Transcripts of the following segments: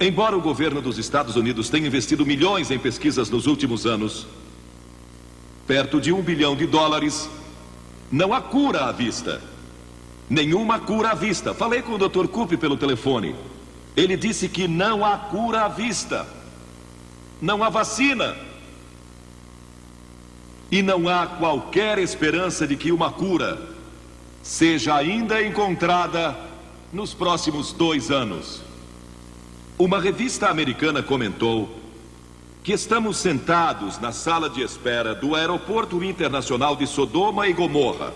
Embora o governo dos Estados Unidos tenha investido milhões em pesquisas nos últimos anos, perto de $1 bilhão, não há cura à vista. Nenhuma cura à vista. Falei com o Dr. Coop pelo telefone. Ele disse que não há cura à vista. Não há vacina. E não há qualquer esperança de que uma cura seja ainda encontrada nos próximos 2 anos. Uma revista americana comentou que estamos sentados na sala de espera do Aeroporto Internacional de Sodoma e Gomorra.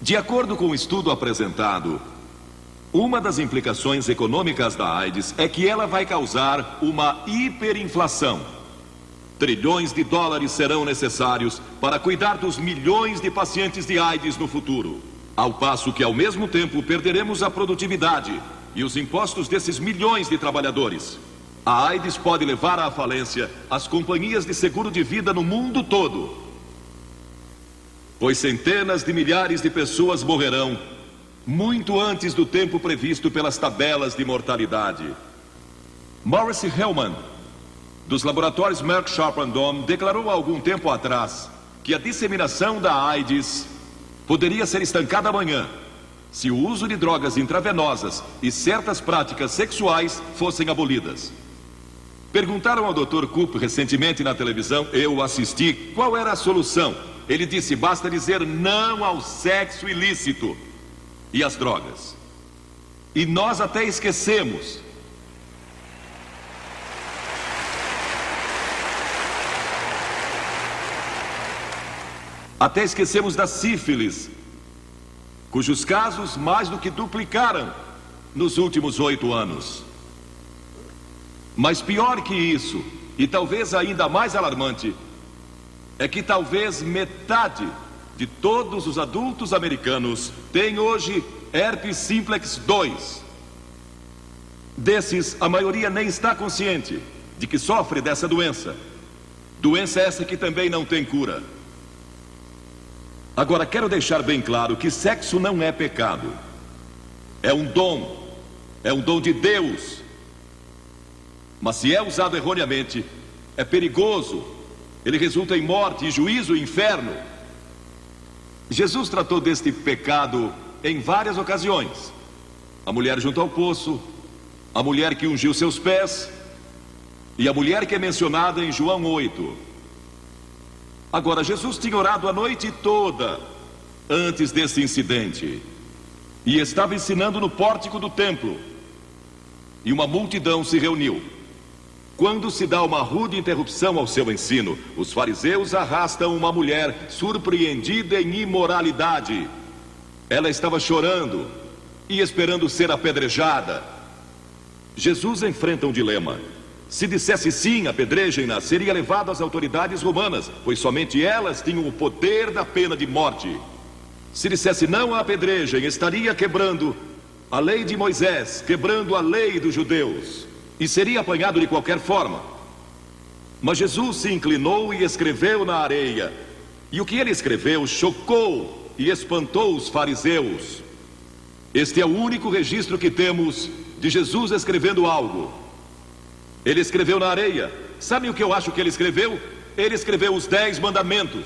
De acordo com o estudo apresentado, uma das implicações econômicas da AIDS é que ela vai causar uma hiperinflação. Trilhões de dólares serão necessários para cuidar dos milhões de pacientes de AIDS no futuro. Ao passo que, ao mesmo tempo, perderemos a produtividade e os impostos desses milhões de trabalhadores. A AIDS pode levar à falência as companhias de seguro de vida no mundo todo, pois centenas de milhares de pessoas morrerão muito antes do tempo previsto pelas tabelas de mortalidade. Maurice Hellman, dos laboratórios Merck Sharp & Dohme, declarou há algum tempo atrás que a disseminação da AIDS poderia ser estancada amanhã se o uso de drogas intravenosas e certas práticas sexuais fossem abolidas. Perguntaram ao Dr. Coop recentemente na televisão, eu assisti, qual era a solução. Ele disse, basta dizer não ao sexo ilícito e às drogas. E nós até esquecemos. Até esquecemos da sífilis, cujos casos mais do que duplicaram nos últimos 8 anos. Mas pior que isso, e talvez ainda mais alarmante, é que talvez metade de todos os adultos americanos tem hoje herpes simplex 2. Desses, a maioria nem está consciente de que sofre dessa doença. Doença essa que também não tem cura. Agora, quero deixar bem claro que sexo não é pecado. É um dom de Deus. Mas se é usado erroneamente, é perigoso. Ele resulta em morte, juízo e inferno. Jesus tratou deste pecado em várias ocasiões. A mulher junto ao poço, a mulher que ungiu seus pés e a mulher que é mencionada em João 8. Agora, Jesus tinha orado a noite toda antes desse incidente e estava ensinando no pórtico do templo. E uma multidão se reuniu. Quando se dá uma rude interrupção ao seu ensino, os fariseus arrastam uma mulher surpreendida em imoralidade. Ela estava chorando e esperando ser apedrejada. Jesus enfrenta um dilema. Se dissesse sim, apedrejem-na, seria levado às autoridades romanas, pois somente elas tinham o poder da pena de morte. Se dissesse não a apedrejem, estaria quebrando a lei de Moisés, quebrando a lei dos judeus, e seria apanhado de qualquer forma. Mas Jesus se inclinou e escreveu na areia, e o que ele escreveu chocou e espantou os fariseus. Este é o único registro que temos de Jesus escrevendo algo. Ele escreveu na areia. Sabe o que eu acho que ele escreveu? Ele escreveu os 10 mandamentos.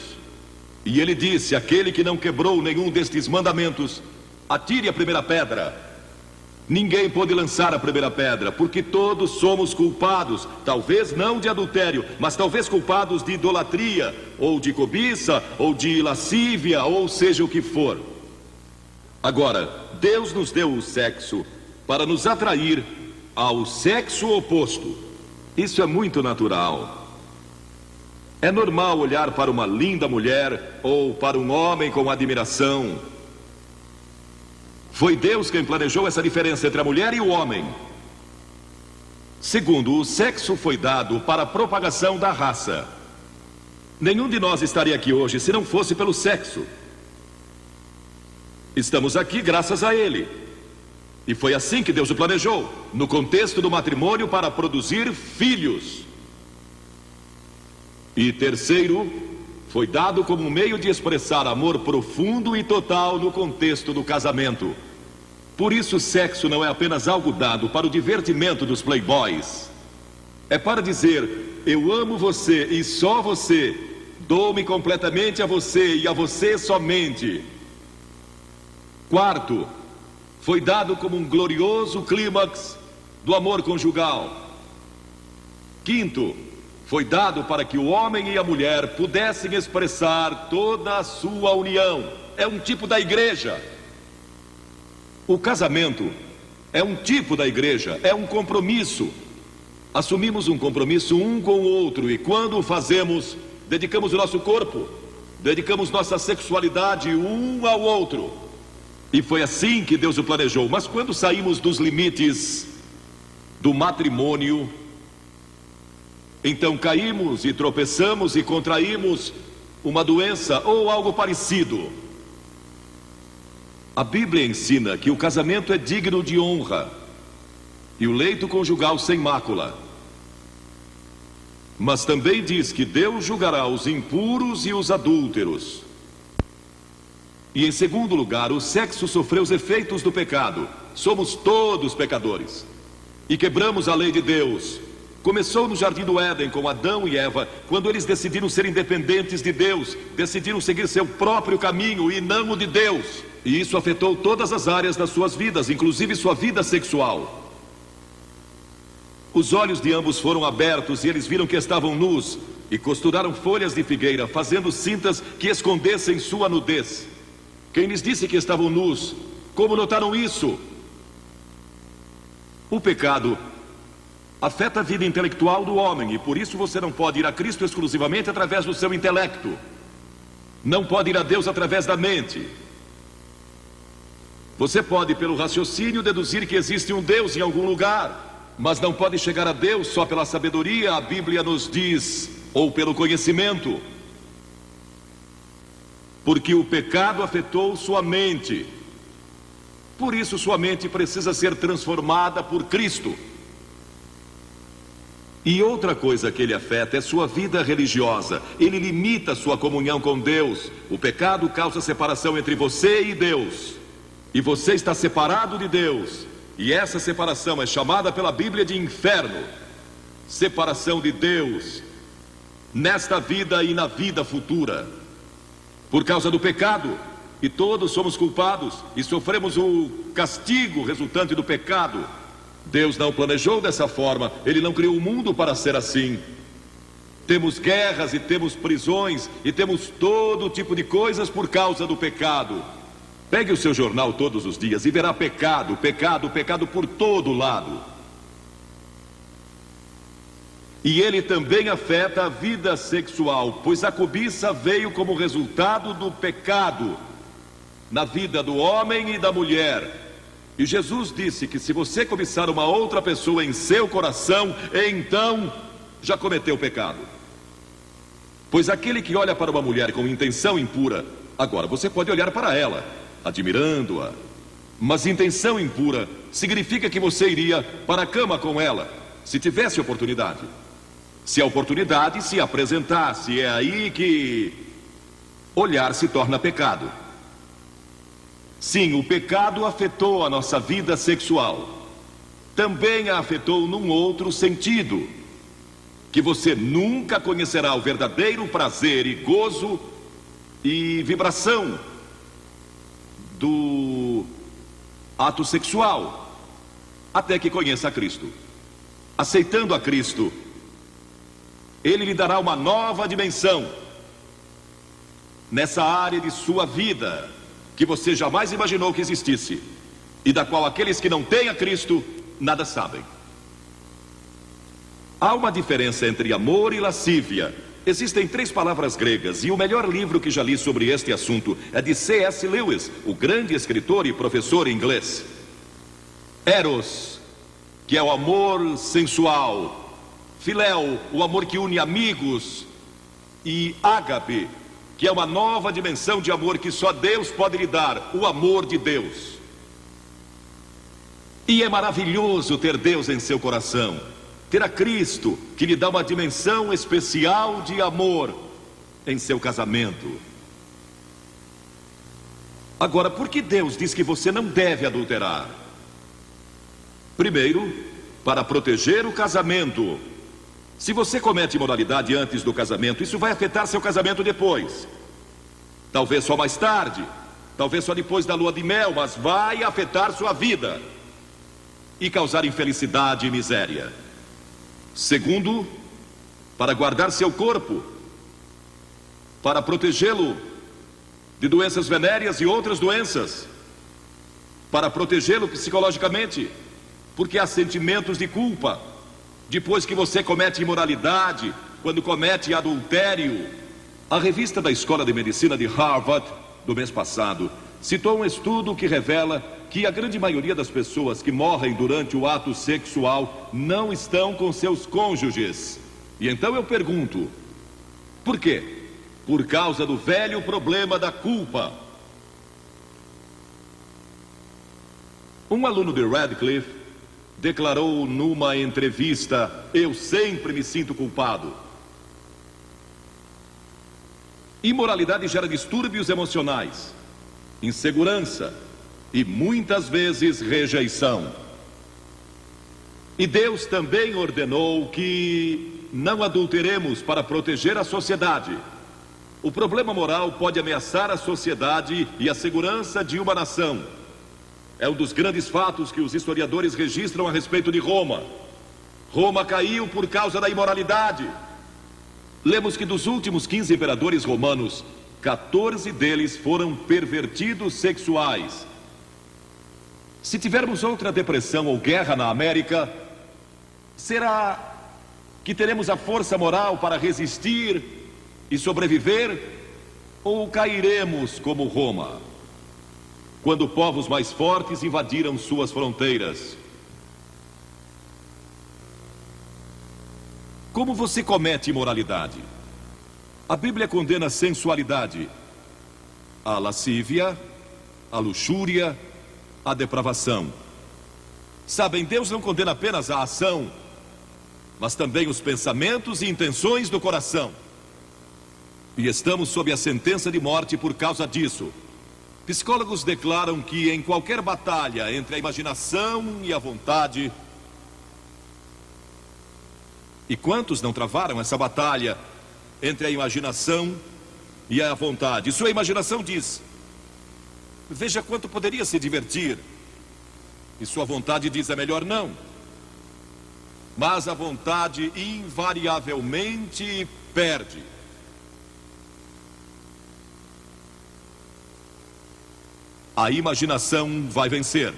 E ele disse, aquele que não quebrou nenhum destes mandamentos, atire a primeira pedra. Ninguém pôde lançar a primeira pedra, porque todos somos culpados, talvez não de adultério, mas talvez culpados de idolatria, ou de cobiça, ou de lascívia, ou seja o que for. Agora, Deus nos deu o sexo para nos atrair ao sexo oposto. Isso é muito natural. É normal olhar para uma linda mulher ou para um homem com admiração. Foi Deus quem planejou essa diferença entre a mulher e o homem. Segundo, o sexo foi dado para a propagação da raça. Nenhum de nós estaria aqui hoje se não fosse pelo sexo. Estamos aqui graças a ele. E foi assim que Deus o planejou, no contexto do matrimônio, para produzir filhos. E terceiro, foi dado como um meio de expressar amor profundo e total no contexto do casamento. Por isso o sexo não é apenas algo dado para o divertimento dos playboys. É para dizer: eu amo você e só você. Dou-me completamente a você e a você somente. Quarto, foi dado como um glorioso clímax do amor conjugal. Quinto, foi dado para que o homem e a mulher pudessem expressar toda a sua união. É um tipo da igreja. O casamento é um tipo da igreja, é um compromisso. Assumimos um compromisso um com o outro e quando o fazemos, dedicamos o nosso corpo, dedicamos nossa sexualidade um ao outro. E foi assim que Deus o planejou. Mas quando saímos dos limites do matrimônio, então caímos e tropeçamos e contraímos uma doença ou algo parecido. A Bíblia ensina que o casamento é digno de honra e o leito conjugal sem mácula. Mas também diz que Deus julgará os impuros e os adúlteros. E em segundo lugar, o sexo sofreu os efeitos do pecado. Somos todos pecadores e quebramos a lei de Deus. Começou no Jardim do Éden com Adão e Eva, quando eles decidiram ser independentes de Deus, decidiram seguir seu próprio caminho e não o de Deus. E isso afetou todas as áreas das suas vidas, inclusive sua vida sexual. Os olhos de ambos foram abertos e eles viram que estavam nus e costuraram folhas de figueira, fazendo cintas que escondessem sua nudez. Quem lhes disse que estavam nus? Como notaram isso? O pecado afeta a vida intelectual do homem e por isso você não pode ir a Cristo exclusivamente através do seu intelecto. Não pode ir a Deus através da mente. Você pode, pelo raciocínio, deduzir que existe um Deus em algum lugar, mas não pode chegar a Deus só pela sabedoria, a Bíblia nos diz, ou pelo conhecimento. Porque o pecado afetou sua mente. Por isso sua mente precisa ser transformada por Cristo. E outra coisa que ele afeta é sua vida religiosa. Ele limita sua comunhão com Deus. O pecado causa separação entre você e Deus. E você está separado de Deus. E essa separação é chamada pela Bíblia de inferno. Separação de Deus nesta vida e na vida futura. Por causa do pecado. E todos somos culpados e sofremos o castigo resultante do pecado. Deus não planejou dessa forma. Ele não criou o mundo para ser assim. Temos guerras e temos prisões e temos todo tipo de coisas por causa do pecado. Pegue o seu jornal todos os dias e verá pecado, pecado, pecado por todo lado. E ele também afeta a vida sexual, pois a cobiça veio como resultado do pecado na vida do homem e da mulher. E Jesus disse que se você cobiçar uma outra pessoa em seu coração, então já cometeu pecado. Pois aquele que olha para uma mulher com intenção impura, agora você pode olhar para ela, admirando-a, mas intenção impura significa que você iria para a cama com ela, se tivesse oportunidade. Se a oportunidade se apresentasse, é aí que olhar se torna pecado. Sim, o pecado afetou a nossa vida sexual. Também a afetou num outro sentido, que você nunca conhecerá o verdadeiro prazer e gozo e vibração do ato sexual, até que conheça a Cristo. Aceitando a Cristo, Ele lhe dará uma nova dimensão nessa área de sua vida que você jamais imaginou que existisse e da qual aqueles que não têm a Cristo nada sabem. Há uma diferença entre amor e lascívia. Existem 3 palavras gregas e o melhor livro que já li sobre este assunto é de C.S. Lewis, o grande escritor e professor inglês. Eros, que é o amor sensual. Filéu, o amor que une amigos. E ágape, que é uma nova dimensão de amor que só Deus pode lhe dar, o amor de Deus. E é maravilhoso ter Deus em seu coração, ter a Cristo, que lhe dá uma dimensão especial de amor em seu casamento. Agora, por que Deus diz que você não deve adulterar? Primeiro, para proteger o casamento. Se você comete imoralidade antes do casamento, isso vai afetar seu casamento depois. Talvez só mais tarde, talvez só depois da lua de mel, mas vai afetar sua vida e causar infelicidade e miséria. Segundo, para guardar seu corpo, para protegê-lo de doenças venéreas e outras doenças, para protegê-lo psicologicamente, porque há sentimentos de culpa depois que você comete imoralidade, quando comete adultério. A revista da Escola de Medicina de Harvard, do mês passado, citou um estudo que revela que a grande maioria das pessoas que morrem durante o ato sexual não estão com seus cônjuges. E então eu pergunto, por quê? Por causa do velho problema da culpa. Um aluno de Radcliffe declarou numa entrevista: eu sempre me sinto culpado. Imoralidade gera distúrbios emocionais, insegurança e muitas vezes rejeição. E Deus também ordenou que não adulteremos para proteger a sociedade. O problema moral pode ameaçar a sociedade e a segurança de uma nação. É um dos grandes fatos que os historiadores registram a respeito de Roma. Roma caiu por causa da imoralidade. Lemos que dos últimos 15 imperadores romanos, 14 deles foram pervertidos sexuais. Se tivermos outra depressão ou guerra na América, será que teremos a força moral para resistir e sobreviver? Ou cairemos como Roma, quando povos mais fortes invadiram suas fronteiras? Como você comete imoralidade? A Bíblia condena a sensualidade, a lascívia, a luxúria, a depravação. Sabem, Deus não condena apenas a ação, mas também os pensamentos e intenções do coração. E estamos sob a sentença de morte por causa disso. Psicólogos declaram que em qualquer batalha entre a imaginação e a vontade... E quantos não travaram essa batalha entre a imaginação e a vontade? Sua imaginação diz: veja quanto poderia se divertir. E sua vontade diz: é melhor não. Mas a vontade invariavelmente perde. A imaginação vai vencer.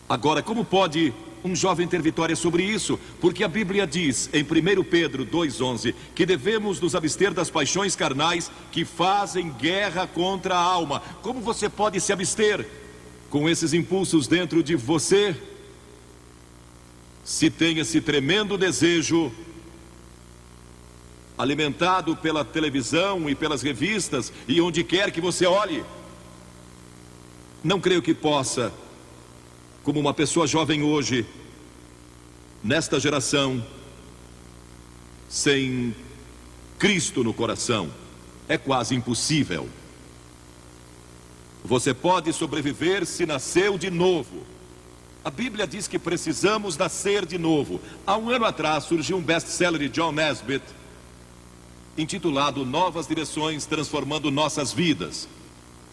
Agora, como pode um jovem ter vitória sobre isso? Porque a Bíblia diz em 1 Pedro 2,11 que devemos nos abster das paixões carnais que fazem guerra contra a alma. Como você pode se abster com esses impulsos dentro de você, se tem esse tremendo desejo alimentado pela televisão e pelas revistas e onde quer que você olhe? Não creio que possa, como uma pessoa jovem hoje, nesta geração, sem Cristo no coração. É quase impossível. Você pode sobreviver se nasceu de novo. A Bíblia diz que precisamos nascer de novo. Há um ano atrás surgiu um best-seller de John Nesbitt, intitulado Novas Direções Transformando Nossas Vidas.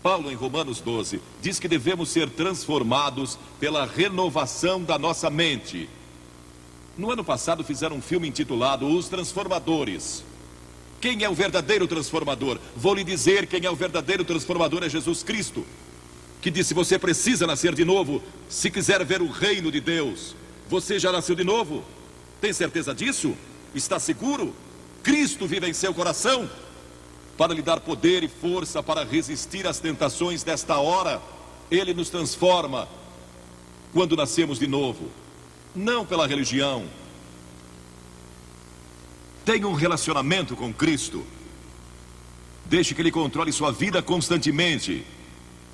Paulo, em Romanos 12, diz que devemos ser transformados pela renovação da nossa mente. No ano passado fizeram um filme intitulado Os Transformadores. Quem é o verdadeiro transformador? Vou lhe dizer quem é o verdadeiro transformador: é Jesus Cristo, que disse: você precisa nascer de novo se quiser ver o reino de Deus. Você já nasceu de novo? Tem certeza disso? Está seguro? Cristo vive em seu coração para lhe dar poder e força para resistir às tentações desta hora. Ele nos transforma quando nascemos de novo, não pela religião. Tenha um relacionamento com Cristo. Deixe que Ele controle sua vida constantemente.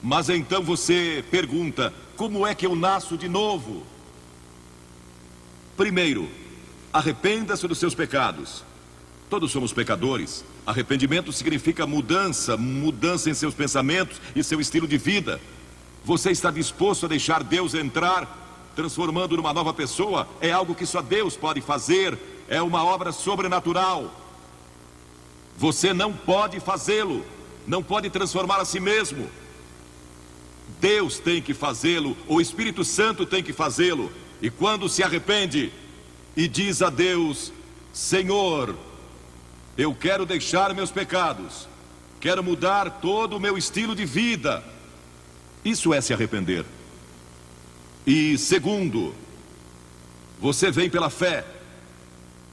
Mas então você pergunta: como é que eu nasço de novo? Primeiro, arrependa-se dos seus pecados. Todos somos pecadores. Arrependimento significa mudança em seus pensamentos e seu estilo de vida. Você está disposto a deixar Deus entrar, transformando numa nova pessoa? É algo que só Deus pode fazer, é uma obra sobrenatural. Você não pode fazê-lo, não pode transformar a si mesmo. Deus tem que fazê-lo, o Espírito Santo tem que fazê-lo. E quando se arrepende e diz a Deus: Senhor, eu quero deixar meus pecados, quero mudar todo o meu estilo de vida. Isso é se arrepender. E segundo, você vem pela fé.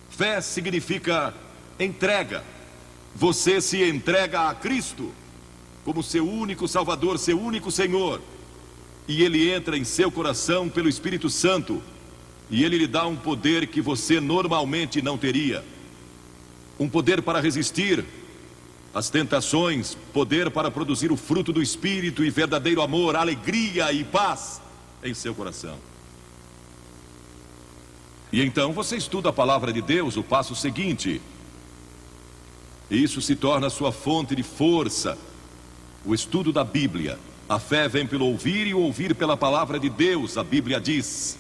Fé significa entrega. Você se entrega a Cristo como seu único Salvador, seu único Senhor. E Ele entra em seu coração pelo Espírito Santo. E Ele lhe dá um poder que você normalmente não teria. Um poder para resistir às tentações, poder para produzir o fruto do Espírito e verdadeiro amor, alegria e paz em seu coração. E então você estuda a palavra de Deus, o passo seguinte. E isso se torna a sua fonte de força. O estudo da Bíblia. A fé vem pelo ouvir e o ouvir pela palavra de Deus, a Bíblia diz.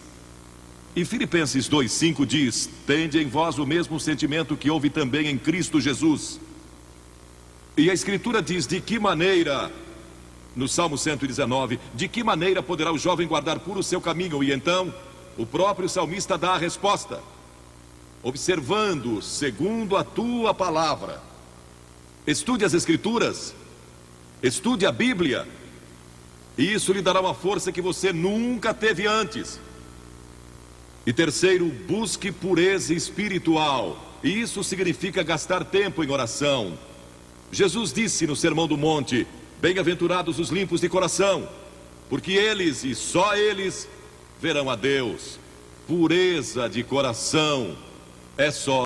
E Filipenses 2:5 diz: tende em vós o mesmo sentimento que houve também em Cristo Jesus. E a Escritura diz: de que maneira, no Salmo 119, de que maneira poderá o jovem guardar puro o seu caminho? E então, o próprio salmista dá a resposta: observando segundo a tua palavra. Estude as Escrituras, estude a Bíblia, e isso lhe dará uma força que você nunca teve antes. E terceiro, busque pureza espiritual. E isso significa gastar tempo em oração. Jesus disse no Sermão do Monte: bem-aventurados os limpos de coração, porque eles e só eles verão a Deus. Pureza de coração é só